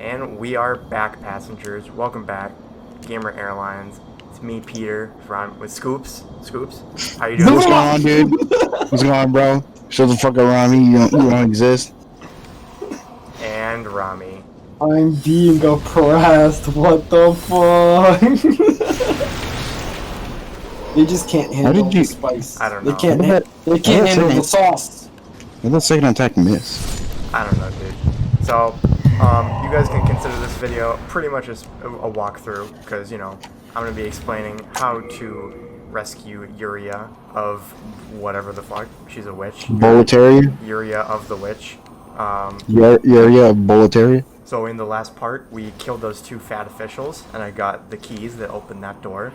And we are back, passengers. Welcome back, Gamer Airlines. It's me, Peter, with Scoops. Scoops, how you doing? What's going on, dude? What's going on, bro? Shut the fuck up, Rami. You don't exist. And Rami. I'm being oppressed. What the fuck? They just can't handle the spice. I don't know. They can't handle the sauce. How'd that second attack miss? I don't know, dude. So, you guys can consider this video pretty much as a walkthrough, because, you know, I'm going to be explaining how to rescue Yuria of whatever the fuck. She's a witch. Boletaria? Yuria of the witch. Yuria of Boletaria? So in the last part, we killed those two fat officials, and I got the keys that opened that door.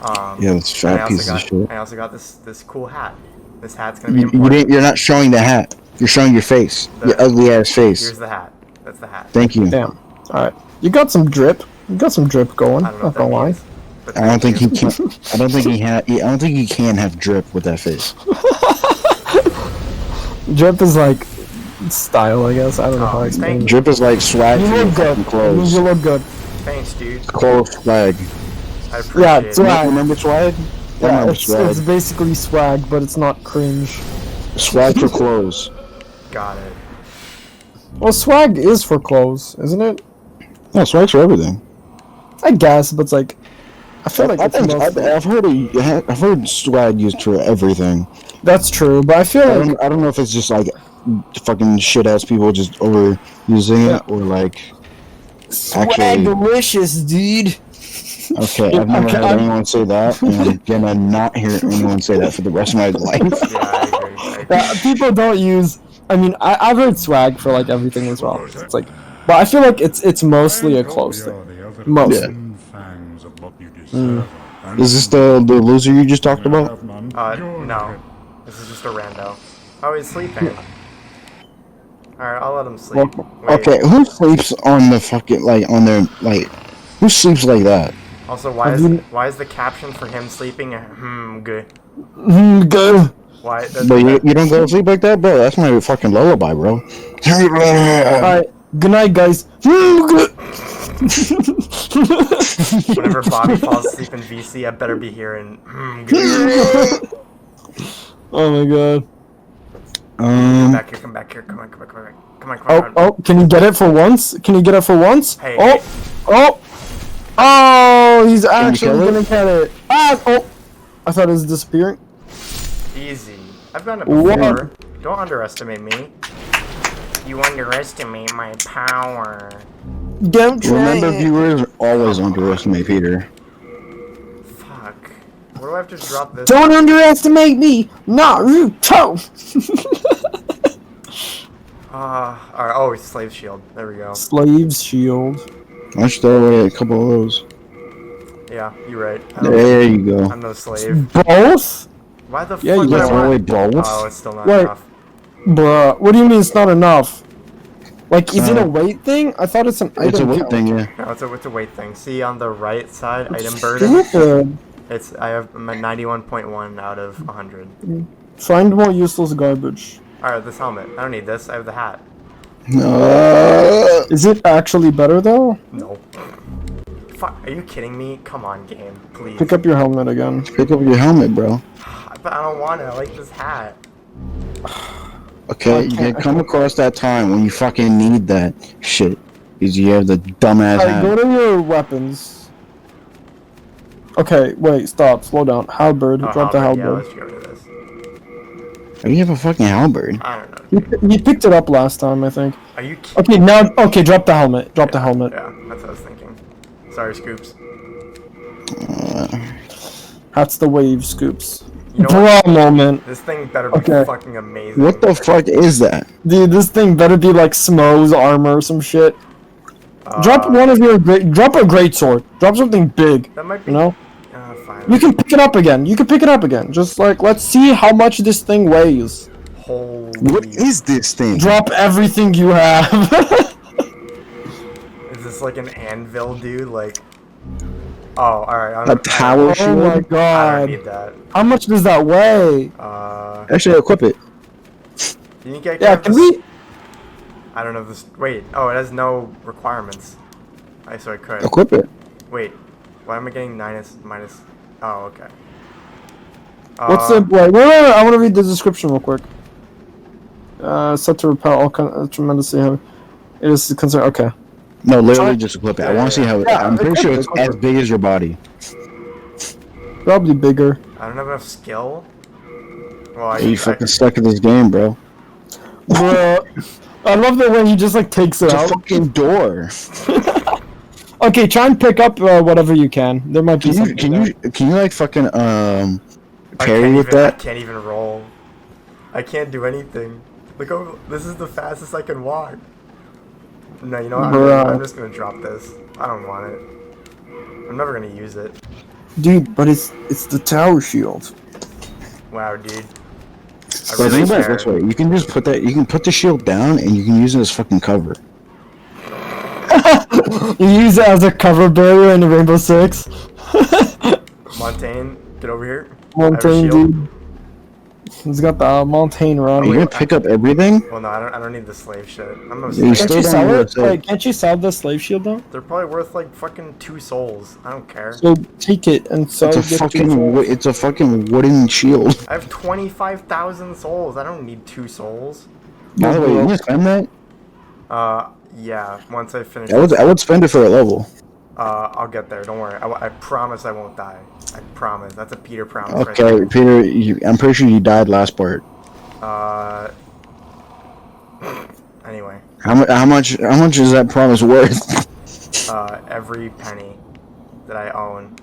Yeah, this fat piece of shit. I also got this cool hat. This hat's gonna be important. You're not showing the hat. You're showing your face. Your ugly ass face. Here's the hat. That's the hat. Thank you. Damn. Alright. You got some drip. You got some drip going. I don't know what that means, but I don't think he can. I don't think he can have drip with that face. Drip is like style, I guess. I don't know how I explain it. Drip is like swag. You look good. Clothes. You look good. Thanks, dude. Clothes swag. I appreciate it. swag. Remember swag? Yeah, it's basically swag, but it's not cringe. Swag for clothes. Got it. Well, swag is for clothes, isn't it? No, swag's for everything. I guess, but it's like I feel like I've heard swag used for everything. That's true, but I feel like I don't know if it's just like fucking shit ass people just overusing it or like actually delicious, dude. Okay, I've never heard anyone say that, and I'm gonna not hear anyone say that for the rest of my life. Yeah, I agree. People don't use. I mean, I've heard swag for like everything as well. It's like, but I feel like it's mostly a clothes thing. Most. Yeah. Is this the loser you just talked about? No. This is just a rando. Oh, he's sleeping. Alright, I'll let him sleep. Okay, who sleeps on the fucking who sleeps like that? Also, why is the caption for him sleeping good? Good. Why? But you don't go to sleep like that, bro. That's my fucking lullaby, bro. Alright, good night, guys. Good. Whenever Bobby falls asleep in VC, I better be hearing good. Oh my god. Come back here. Come on. Oh, can you get it for once? Can you get it for once? Hey, Oh, he's actually gonna get it. I thought it was disappearing. Easy. I've done it before. Don't underestimate me. You underestimate my power. Don't try Remember, it. viewers always underestimate Peter. Fuck. What do I have to drop this? Don't underestimate me, Naruto. Alright. Oh, it's slave shield. There we go. Slave's shield. I should throw away a couple of those. Yeah, you're right. There you go. I'm no slave. Both? Why the fuck you would I throw away want? both? Oh, it's still not enough. Bruh, what do you mean it's not enough? Like, is it a weight thing? I thought it's an item. It's a weight thing, yeah. No, it's a weight thing. See on the right side, item burden. Stupid. I'm at 91.1 out of 100. Find more useless garbage. Alright, this helmet. I don't need this. I have the hat. Is it actually better though? No. Fuck, are you kidding me? Come on, game, please. Pick up your helmet again. Pick up your helmet, bro. But I don't want it. I like this hat. Okay, you can come across that time when you fucking need that shit. Because you have the dumbass hat. Go to your weapons. Okay, wait, stop, slow down. Halberd, drop the halberd. Yeah, let's go to this. Oh, you have a fucking halberd. I don't know. You picked it up last time, I think. Are you kidding? Okay, now, drop the helmet. Drop the helmet. Yeah, that's what I was thinking. Sorry, Scoops. That's the wave, Scoops. You know Bro moment. This thing better be fucking amazing. What the fuck is that? Dude, this thing better be like Smo's armor or some shit. Drop one of your drop a great sword. Drop something big. That might be. You know? Fine. You can pick it up again. Just like, let's see how much this thing weighs. Holy. What is this thing? Drop everything you have. Is this like an anvil, dude? Like. Oh, alright. A tower shield? Oh my god. I don't need that. How much does that weigh? Actually, equip it. Can you get? Yeah, can we? I don't know if this. Wait. Oh, it has no requirements. So I could. Equip it. Wait. Why am I getting minus? Oh, okay. What's the wait? I want to read the description real quick. Set to repel all tremendously heavy. It is concerned. Okay. No, literally just equip it. I want to see how. Yeah, I'm pretty sure it's equip as it. big as your body. Probably bigger. I don't have enough skill. Well, Are you fucking stuck in this game, bro? Bro, I love the way he just like takes it It's a out. fucking door. Okay, try and pick up whatever you can. There might be something. Can you like fucking I parry can't with even, I that? can't even roll. I can't do anything. Look over. This is the fastest I can walk. No, you know what? Bruh. I'm just gonna drop this. I don't want it. I'm never gonna use it. Dude, but it's the tower shield. Wow, dude. But think about it this way: you can just put that. You can put the shield down, and you can use it as fucking cover. You use it as a cover barrier in the Rainbow Six. Montaigne, get over here. Montaigne, I have a shield. dude. He's got the Montaigne run. Are you gonna pick up everything? Well, no, I don't need the slave shit. I'm no You slave. Can't still you don't sell need it? to sell- Wait, can't you sell the slave shield though? They're probably worth like fucking 2 souls. I don't care. So take it and sell It's a it. it's a fucking wooden shield. I have 25,000 souls. I don't need 2 souls. By the way, you gonna spend that? Yeah. Once I finish. I would spend it for a level. I'll get there. Don't worry. I promise I won't die. I promise. That's a Peter promise. Right Okay, there. Peter, I'm pretty sure you died last part. Anyway, How much is that promise worth? every penny that I own.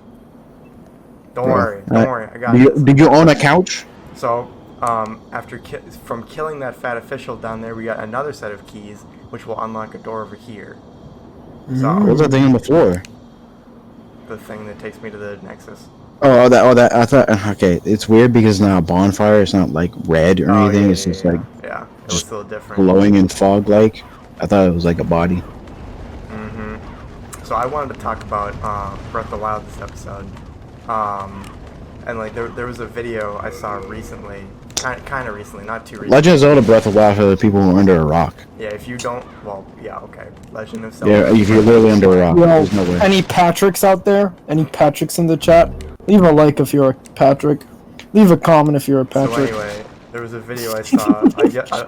Don't Bro, worry. Don't worry. I got this. Did you own a couch? So, after from killing that fat official down there, we got another set of keys, which will unlock a door over here. So, What's that thing on the floor? the thing that takes me to the Nexus. That. I thought. Okay, it's weird because now a bonfire. It's not like red or anything. Yeah, It's just yeah, like yeah. It looks just a little different. glowing and fog like. I thought it was like a body. So I wanted to talk about Breath of the Wild this episode, and like there was a video I saw recently, kind of recently, not too recently. Legend of Zelda Breath of the Wild for the people who are under a rock. Yeah, if you don't, well, yeah, okay. Legend of Zelda. Yeah, if you're literally under a rock, Yo, there's no way. any Patricks out there? Any Patricks in the chat? Leave a like if you're a Patrick. Leave a comment if you're a So Patrick. anyway, there was a video I saw.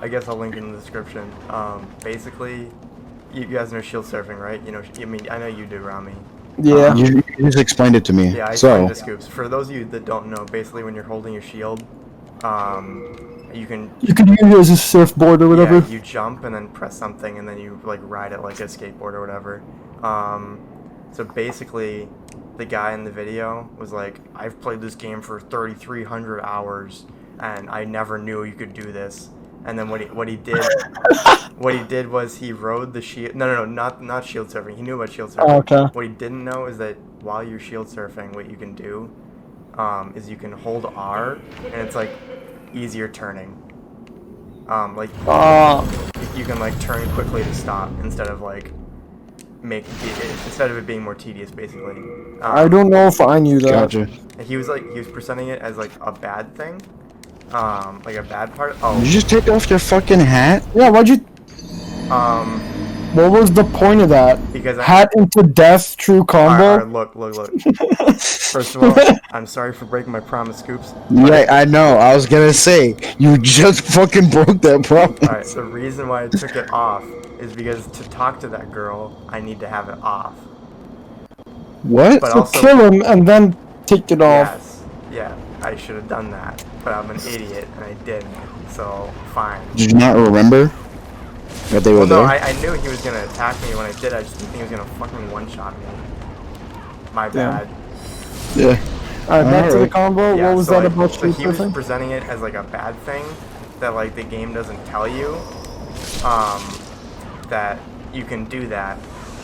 I guess I'll link it in the description. Basically, you guys know shield surfing, right? You know, I mean, I know you do, Rami. Yeah. You just explained it to me. Yeah, I so explained the scoops. For those of you that don't know, basically when you're holding your shield, you can You can use it as a surfboard or whatever. Yeah, you jump and then press something and then you like ride it like a skateboard or whatever. So basically, the guy in the video was like, "I've played this game for 3,300 hours and I never knew you could do this." And then what he did was he rode the shield. No, not shield surfing. He knew about shield surfing. Oh, okay. What he didn't know is that while you're shield surfing, what you can do is you can hold R and it's like easier turning. Like you can like turn quickly to stop instead of like instead of it being more tedious, basically. I don't know if I knew that. gotcha. He was presenting it as like a bad thing, like a bad part. Oh, Did you just take off your fucking hat? Yeah, why'd you... um, What was the point of that? because Hat into death, true combo? Alright, look. First of all, I'm sorry for breaking my promise, Scoops. Right, I know. I was gonna say you just fucking broke that promise. Alright, the reason why I took it off is because to talk to that girl, I need to have it off. What? But So also, kill him and then take it off. yes, yeah, I should have done that, but I'm an idiot and I didn't. So fine. Did you not remember that they were Well, no, there? I knew he was gonna attack me when I did. I just didn't think he was gonna fucking one-shot me. My Damn. bad. Yeah. Alright, back to the Alright. combo. Yeah, What was so, that like, about so street he was surfing? presenting it as like a bad thing that like the game doesn't tell you that you can do that,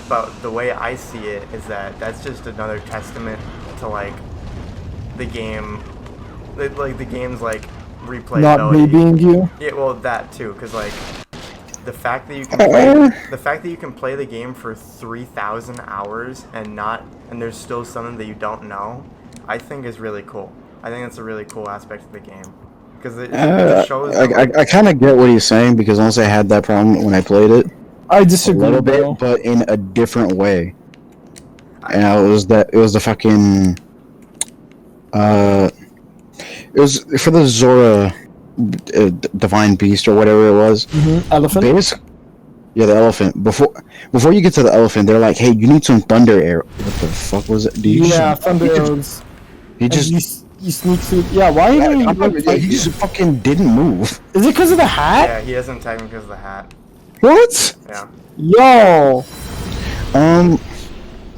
but the way I see it is that that's just another testament to like the game, like the game's like replayability. Not babying you? Yeah, well that too, because like the fact that you can play the game for 3,000 hours and there's still something that you don't know, I think is really cool. I think that's a really cool aspect of the game. Because it just shows. I kind of get what he's saying because honestly, I had that problem when I played it. I disagree A little bit, bro. but in a different way. And it was the fucking it was for the Zora divine beast or whatever it was. Elephant. Yeah, the elephant. Before you get to the elephant, they're like, "Hey, you need some thunder arrow." What the fuck was it? Thunder arrows. He just you sneak through. Yeah, why he just fucking didn't move. Is it because of the hat? Yeah, he doesn't tag me because of the hat. What? Yeah. Yo.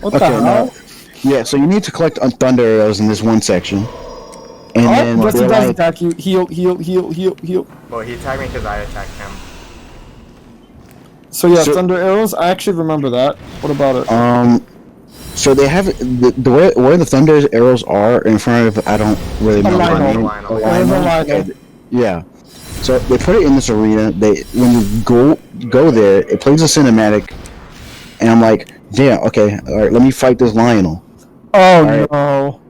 What the hell? No. Yeah, so you need to collect thunder arrows in this one section. And then Plus he they're does like, attack you. Heal. Well, he attacked me because I attacked him. So yeah, thunder arrows. I actually remember that. What about it? so they have the way where the thunder arrows are in front of I don't really know. Lionel. Yeah. So they put it in this arena. When you go there, it plays a cinematic, and I'm like, damn, okay, all right, let me fight this Lionel. Oh right. no!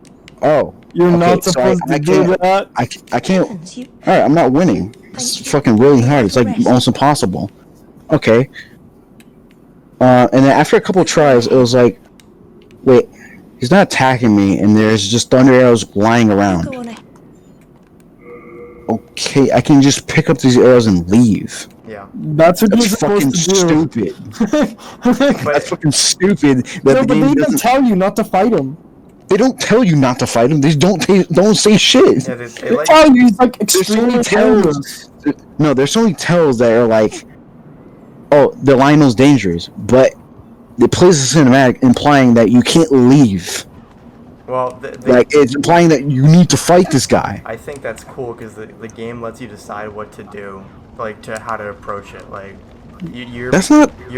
Oh, you're not supposed to do that. I can't. All right, I'm not winning. It's fucking really hard. It's like almost impossible. Okay. And then after a couple tries, it was like, wait, he's not attacking me, and there's just thunder arrows lying around. Okay, I can just pick up these arrows and leave. Yeah. That's what you're That's fucking supposed to do. stupid. That's fucking stupid. No, but they even tell you not to fight him. They don't tell you not to fight him. They don't say shit. Yeah, They tell you he's like extremely dangerous. No, there's only tells that are like, oh, the Lionel's dangerous, but it plays a cinematic implying that you can't leave. Well, like it's implying that you need to fight this guy. I think that's cool because the game lets you decide what to do, like to how to approach it. Like you're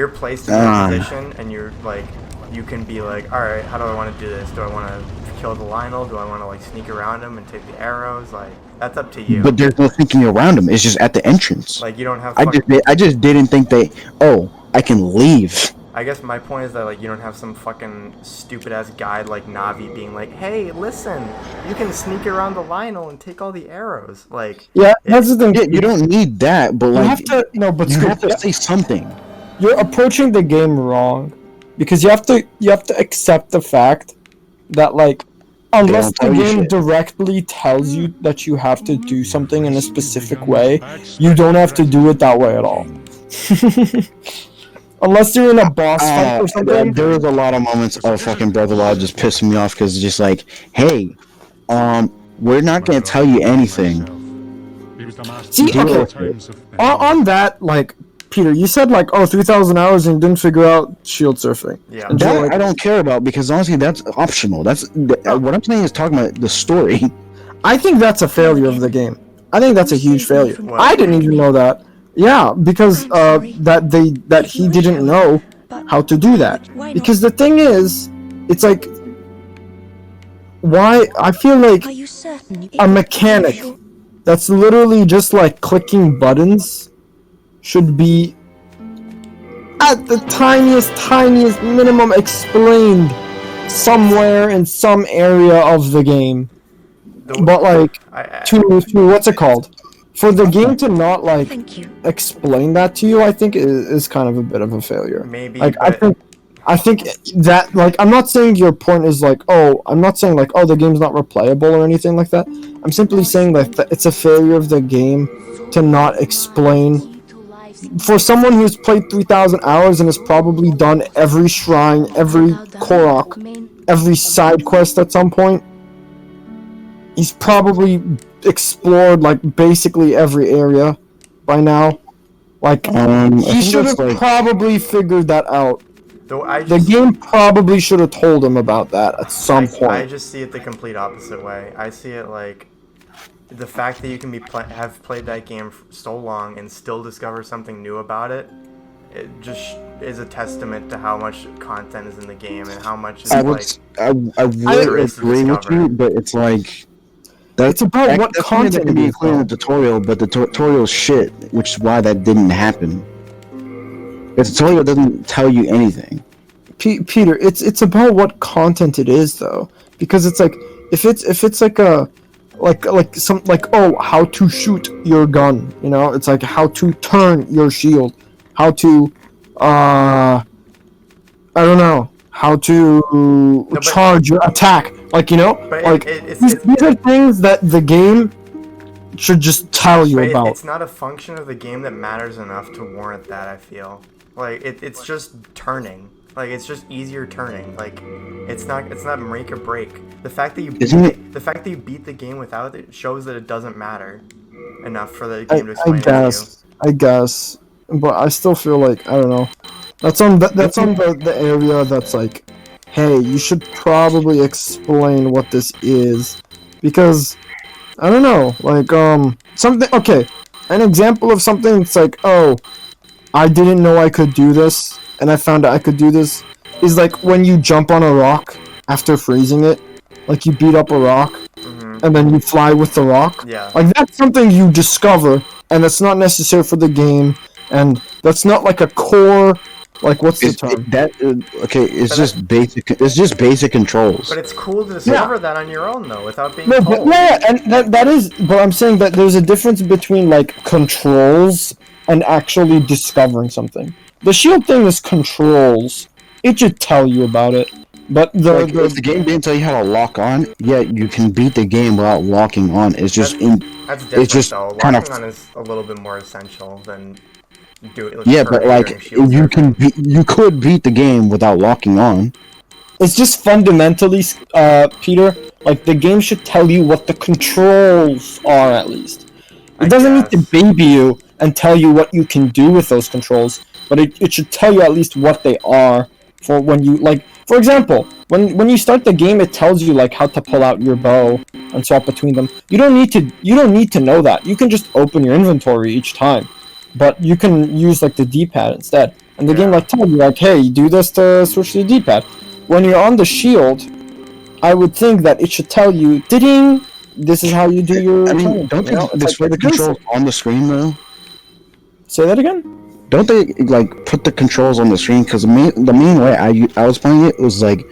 placed in a position, and you're like you can be like, all right, how do I want to do this? Do I want to kill the Lionel? Do I want to like sneak around him and take the arrows? Like that's up to you. But there's no thinking around him. It's just at the entrance. Like you don't have. I just didn't think I can leave. I guess my point is that like you don't have some fucking stupid ass guide like Navi being like, hey, listen, you can sneak around the Lionel and take all the arrows. Like that's the thing. Yeah, you don't need that, but like you have to say something. You're approaching the game wrong because you have to accept the fact that like unless the game directly tells you that you have to do something in a specific way, you don't have to do it that way at all. Unless you're in a boss fight or something. There was a lot of moments of fucking Breath of the Wild just pissing me off because it's just like, hey, we're not gonna tell you anything. See, okay. On that, like, Peter, you said like, 3,000 hours and you didn't figure out shield surfing. Yeah. That I don't care about because honestly, that's optional. That's what I'm saying is talking about the story. I think that's a failure of the game. I think that's a huge failure. What? I didn't even know that. Yeah, because that he didn't know how to do that. Because the thing is, it's like, why I feel like a mechanic that's literally just like clicking buttons should be at the tiniest minimum explained somewhere in some area of the game. But like to what's it called? For the game to not like explain that to you, I think is kind of a bit of a failure. Maybe. Like I think that like I'm not saying your point is like I'm not saying like the game's not replayable or anything like that. I'm simply saying that it's a failure of the game to not explain. For someone who's played 3,000 hours and has probably done every shrine, every Korok, every side quest at some point, he's probably explored like basically every area by now. Like he should have probably figured that out. The game probably should have told him about that at some point. I just see it the complete opposite way. I see it like the fact that you can have played that game for so long and still discover something new about it. It just is a testament to how much content is in the game and how much is I really agree with you, but it's like. It's about what content can be included in the tutorial, but the tutorial's shit, which is why that didn't happen. The tutorial doesn't tell you anything. Peter, it's about what content it is though, because it's like if it's like a how to shoot your gun, you know? It's like how to turn your shield, how to I don't know, how to charge your attack, like, you know? But Like these are things that the game should just tell you about. It's not a function of the game that matters enough to warrant that, I feel. Like it's just turning. Like it's just easier turning. Like it's not make or break. The fact that you beat the game without it shows that it doesn't matter enough for the game to explain it to you. I guess, but I still feel like, I don't know. That's on the area that's like, hey, you should probably explain what this is, because I don't know, like something. Okay, an example of something that's like, oh, I didn't know I could do this, and I found out I could do this, is like when you jump on a rock after freezing it, like you beat up a rock, and then you fly with the rock. Yeah. Like that's something you discover, and it's not necessary for the game, and that's not like a core. Like, what's the term? It's just basic. It's just basic controls. But it's cool to discover that on your own, though, without being No, told. but yeah, and that is. But I'm saying that there's a difference between like controls and actually discovering something. The shield thing is controls. It should tell you about it. But if the game didn't tell you how to lock on, yeah, you can beat the game without locking on. It's just that's different, it's just though. kind Locking of on is a little bit more essential than but like you could beat the game without locking on. it's just fundamentally, Peter. Like the game should tell you what the controls are at least. It doesn't need to baby you and tell you what you can do with those controls, but it should tell you at least what they are for when you like. For example, when you start the game, it tells you like how to pull out your bow and swap between them. You don't need to know that. You can just open your inventory each time, but you can use like the D-pad instead. And the game like tells you like, hey, do this to switch to the D-pad. When you're on the shield, I would think that it should tell you, ding, this is how you do your. I mean, don't they display the controls on the screen though? Say that again. Don't they like put the controls on the screen? Because the main way I was playing it was like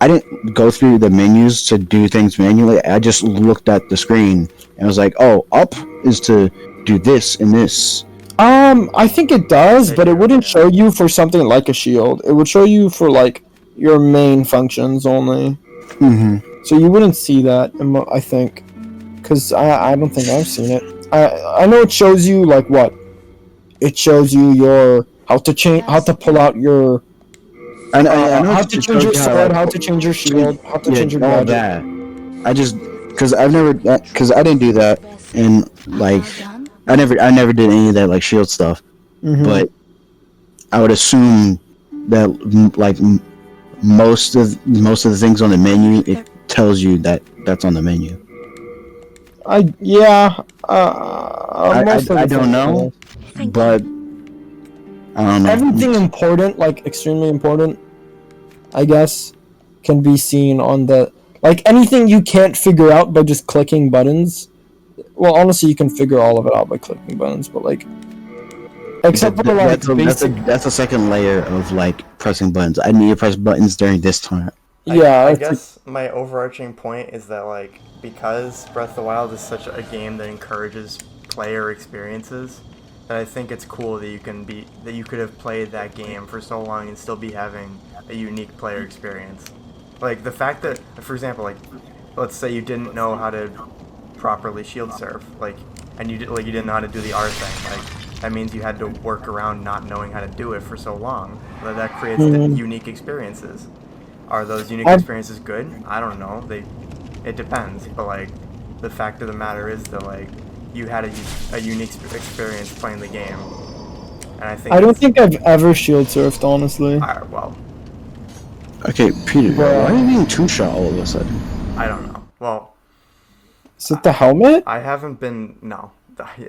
I didn't go through the menus to do things manually. I just looked at the screen and was like, oh, up is to do this and this. I think it does, but it wouldn't show you for something like a shield. It would show you for like your main functions only. So you wouldn't see that, I think, because I don't think I've seen it. I know it shows you like what. It shows you your how to pull out your. I know how to change your sword, how to change your shield, how to change your all gadget. that. I just because I didn't do that, and like I never did any of that like shield stuff. But I would assume that like most of the things on the menu, it tells you that that's on the menu. I don't know, but I don't know. Everything important, like extremely important, I guess, can be seen on the like anything you can't figure out by just clicking buttons. Well, honestly, you can figure all of it out by clicking buttons, but like, except for like that's a second layer of like pressing buttons. I need to press buttons during this time. Yeah, I guess my overarching point is that like because Breath of the Wild is such a game that encourages player experiences, that I think it's cool that you could have played that game for so long and still be having a unique player experience. Like the fact that, for example, like let's say you didn't know how to properly shield serve, like, and you didn't know how to do the R thing, like that means you had to work around not knowing how to do it for so long. That creates unique experiences. Are those unique experiences good? I don't know. It depends. But like, the fact of the matter is that like, you had a unique experience playing the game, and I don't think I've ever shield surfed, honestly. Alright, well. Okay, Peter, why are you being two-shot all of a sudden? I don't know. Well. Is it the helmet? I haven't been. No,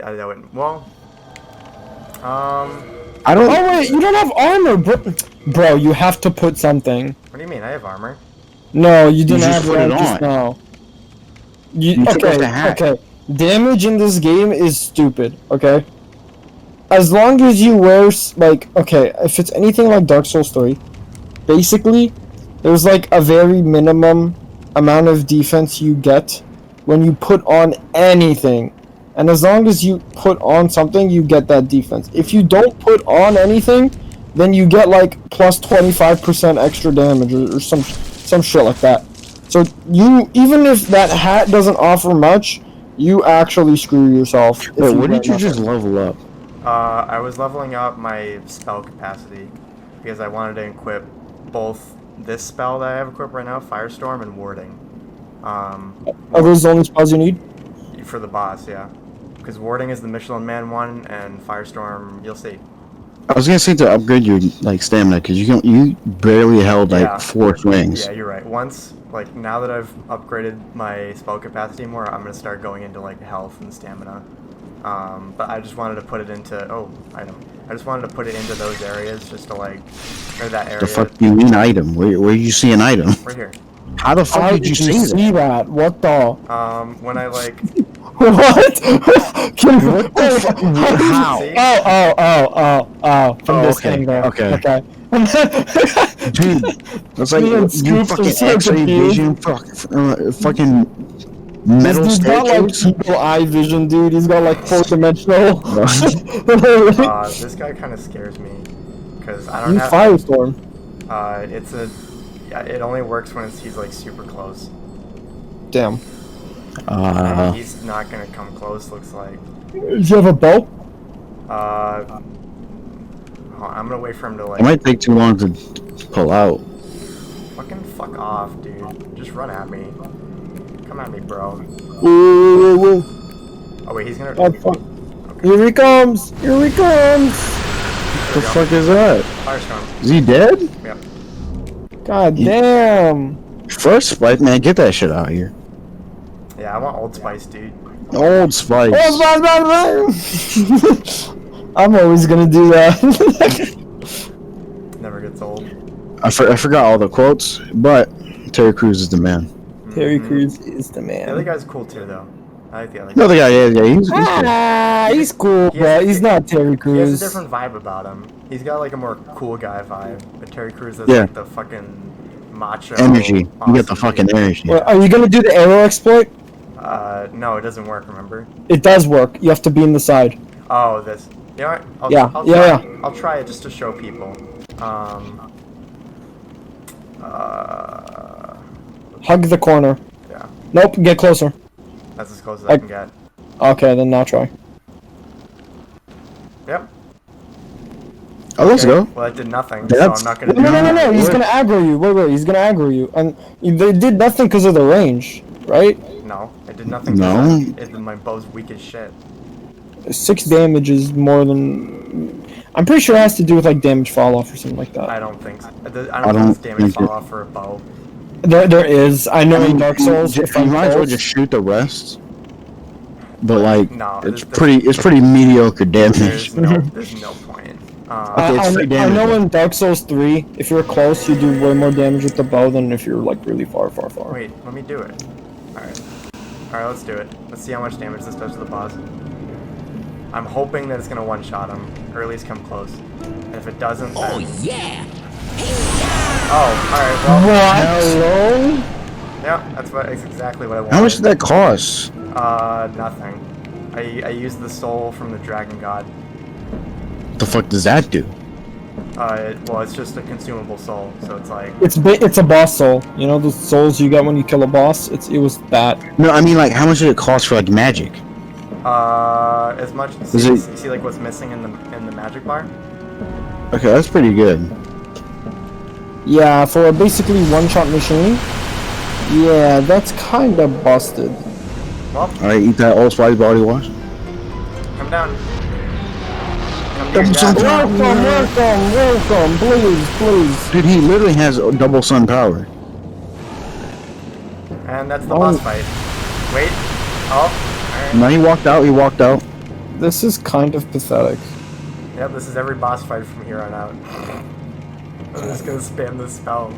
I wouldn't. Well. I don't. Oh wait, you don't have armor, bro. You have to put something. What do you mean? I have armor. No, you didn't just have put it just on. now. Okay. Damage in this game is stupid. Okay. As long as you wear if it's anything like Dark Souls 3, basically, there's like a very minimum amount of defense you get when you put on anything. And as long as you put on something, you get that defense. If you don't put on anything, then you get like plus 25% extra damage or some shit like that. So you, even if that hat doesn't offer much, you actually screw yourself. Wait, what did you just level up? I was leveling up my spell capacity because I wanted to equip both this spell that I have equipped right now, Firestorm, and Warding. Are those the only spells you need? For the boss, yeah. Because Warding is the Michelin Man one, and Firestorm, you'll see. I was gonna say to upgrade your like stamina because you barely held like 4 swings. Yeah, you're right. Once, like now that I've upgraded my spell capacity more, I'm gonna start going into like health and stamina. But I just wanted to put it into item. I just wanted to put it into those areas just to like, or that area. The fuck do you mean item? Where you see an item? Right here. How the fuck did you see that? What the? When I like. What? What the fuck? How? Oh, from this angle. Okay. Dude, it's like Me and you Scoops fucking are so X-ray confused. vision, fucking metal He's got like staircase. eagle eye vision, dude. He's got like 4-dimensional. This guy kind of scares me because I don't You have. Firestorm. It only works when he's like super close. Damn. And he's not gonna come close. Looks like. Do you have a bow? I'm gonna wait for him to like. It might take too long to pull out. Fucking fuck off, dude. Just run at me. Come at me, bro. Whoa. Oh wait, he's gonna. Oh, fuck. Here he comes! Here he comes! What the fuck is that? Firestorm. Is he dead? Yep. God damn! First Spike, man, get that shit out of here. Yeah, I want Old Spice, dude. Old Spice. I'm always gonna do that. Never gets old. I forgot all the quotes, but Terry Crews is the man. Terry Crews is the man. The other guy's cool too, though. I like the other guy. No, the guy, yeah, he's cool. He's cool, but he's not Terry He Crews. has a different vibe about him. He's got like a more cool guy vibe. But Terry Crews has like the fucking macho energy. You get the fucking energy. Well, are you gonna do the arrow exploit? No, it doesn't work. Remember? It does work. You have to be in the side. Oh, this. You know what? I'll Yeah. I'll try it just to show people. Hug the corner. Yeah. Nope. Get closer. That's as close as I can get. Okay, then now try. Yep. Oh, let's go. Well, it did nothing, so I'm not gonna do No. He's gonna aggro you. Wait. He's gonna aggro you. And they did nothing because of the range, right? No, it did nothing. No. My bow's weak as shit. 6 damage is more than. I'm pretty sure it has to do with like damage fall off or something like that. I don't think so. I don't think it's damage fall off for a bow. There is. I know in Dark Souls. You might as well just shoot the rest. But like, No, it's pretty mediocre damage. There's no point. Okay, it's free I damage. know in Dark Souls 3, if you're close, you do way more damage with the bow than if you're like really far. Wait, let me do it. Alright, let's do it. Let's see how much damage this does to the boss. I'm hoping that it's gonna one-shot him, or at least come close. And if it doesn't, then... Oh yeah! Oh, alright, well... What? Hello? Yeah, that's exactly what I wanted. How much did that cost? Nothing. I used the soul from the Dragon God. What the fuck does that do? Well, it's just a consumable soul, so it's like... It's a boss soul. You know the souls you get when you kill a boss? It was that. No, I mean like how much did it cost for like magic? As much... See like what's missing in the magic bar? Okay, that's pretty good. Yeah, for a basically one-shot machine. Yeah, that's kind of busted. Well, Alright, eat that Old Spice body wash. come down. Come here, Dad. Welcome, please. Dude, he literally has double sun power. And that's the boss fight. Wait. Oh, alright. No, he walked out. This is kind of pathetic. Yep, this is every boss fight from here on out. I'm just gonna spam this spell.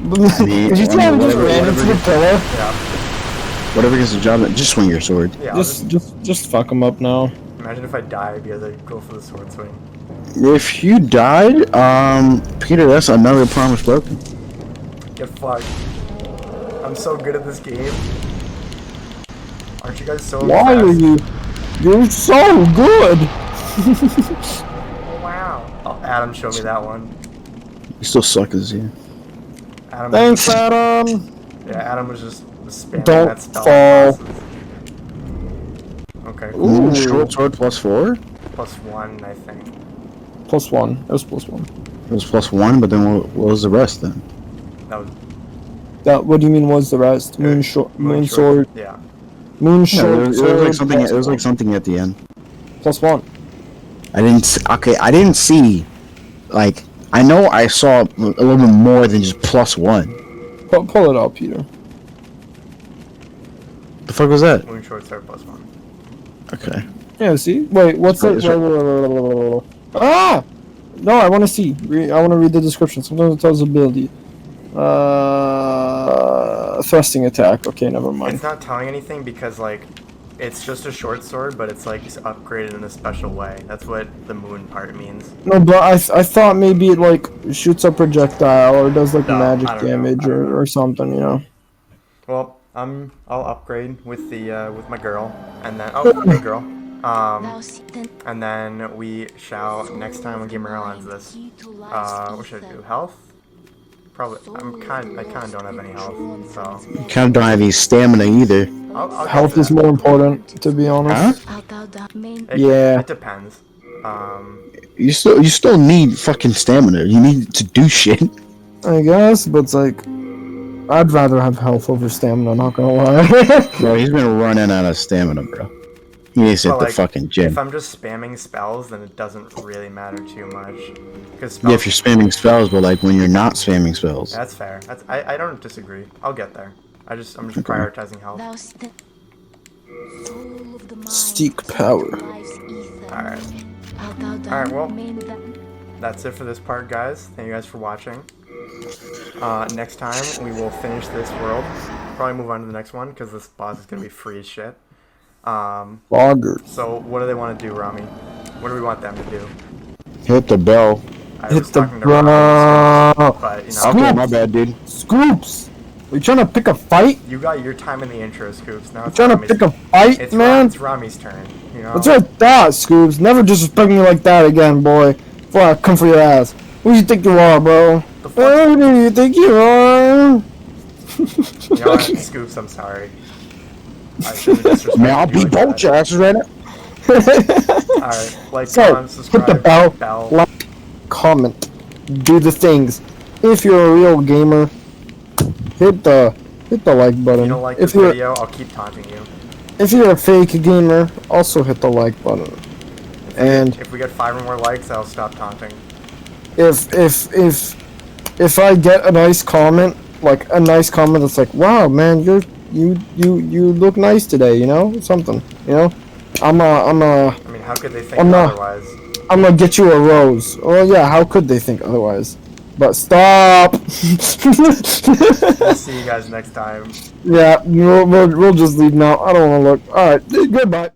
Did you see how he just ran into the pillar? Yeah. Whatever gets the job done, just swing your sword. Yeah, Just fuck him up now. imagine if I die because I go for the sword swing. If you died, Peter, that's another promise broken. Get fucked. I'm I'm so good at this game. Aren't you guys so Why are impressed? you? You're so good. Oh, wow. Oh, Adam showed me that one. You still suck as you. Adam Thanks, Adam. Yeah, Adam was just spamming Don't that spell fall. on bosses. Okay. Ooh, short sword +4? +1, I think. +1. It was +1. It was +1, but then what was the rest then? That was That. What do you mean? Was the rest? Moon sword. Yeah. Moon Yeah, sword. it was like something. It was like something at the end. +1. I didn't. Okay, I didn't see. Like, I know I saw a little bit more than just +1. Pull it out, Peter. The fuck was that? Moon short sword +1. Okay. Yeah. See. Wait. What's It's that? right- Ah! No, I want to see. I want to read the description. Sometimes it tells ability. Thrusting attack. Okay, never mind. It's not telling anything because, like, it's just a short sword, but it's, like, upgraded in a special way. That's what the moon part means. No, but I thought maybe it like shoots a projectile or does like No, magic I don't know. damage I don't know. or something, you know. Well, I'll upgrade with the with my girl, and then hey girl, and then we shall next time on Gamer Airlines this. What should I do? Health? Probably. I kind of don't have any health, so You kind of don't have any stamina either. I'll get Health to is that. more important, to be honest. Huh? Yeah. It depends. You still need fucking stamina. You need to do shit. I guess, but it's like I'd rather have health over stamina. Not gonna lie. Bro, he's been running out of stamina, bro. He needs to hit But, the like, fucking gym. if I'm just spamming spells, then it doesn't really matter too much. Because Yeah, if you're spamming spells, but like when you're not spamming spells. that's fair. I don't disagree. I'll get there. I'm just prioritizing health. Seek power. Alright. Alright, well, that's it for this part, guys. Thank you guys for watching. Next time, we will finish this world. Probably move on to the next one, because this boss is going to be free as shit. Boggers. So, what do they want to do, Rami? What do we want them to do? Hit the bell. I Hit was the talking to Rami, bell. but, you know, Okay, my bad, dude. Scoops. Are you trying to pick a fight? you got your time in the intro, Scoops. Now You it's trying to Rami's, pick a fight, it's man? It's Rami's turn, you know? What's with that, Scoops? Never disrespect me like that again, boy. Before I come for your ass. Who do you think you are, bro? The fuck? Who do you think you are? You know what, Scoops, I'm sorry. I shouldn't have disrespected Man, I'll you beat like both that. your asses right now. Alright, like, So, comment, subscribe, hit the bell, like, comment, do the things. If you're a real gamer, hit the like button. If you don't like if this you're video, I'll keep taunting you. if you're a fake gamer, also hit the like button. And If we get 5 or more likes, I'll stop taunting. if I get a nice comment, like a nice comment that's like, wow, man, you look nice today, you know, something, you know, I mean, how could they think I'm otherwise? I'm gonna get you a rose. Well, yeah, how could they think otherwise? But stop. We'll see you guys next time. Yeah, we'll just leave now. I don't want to look. All right, goodbye.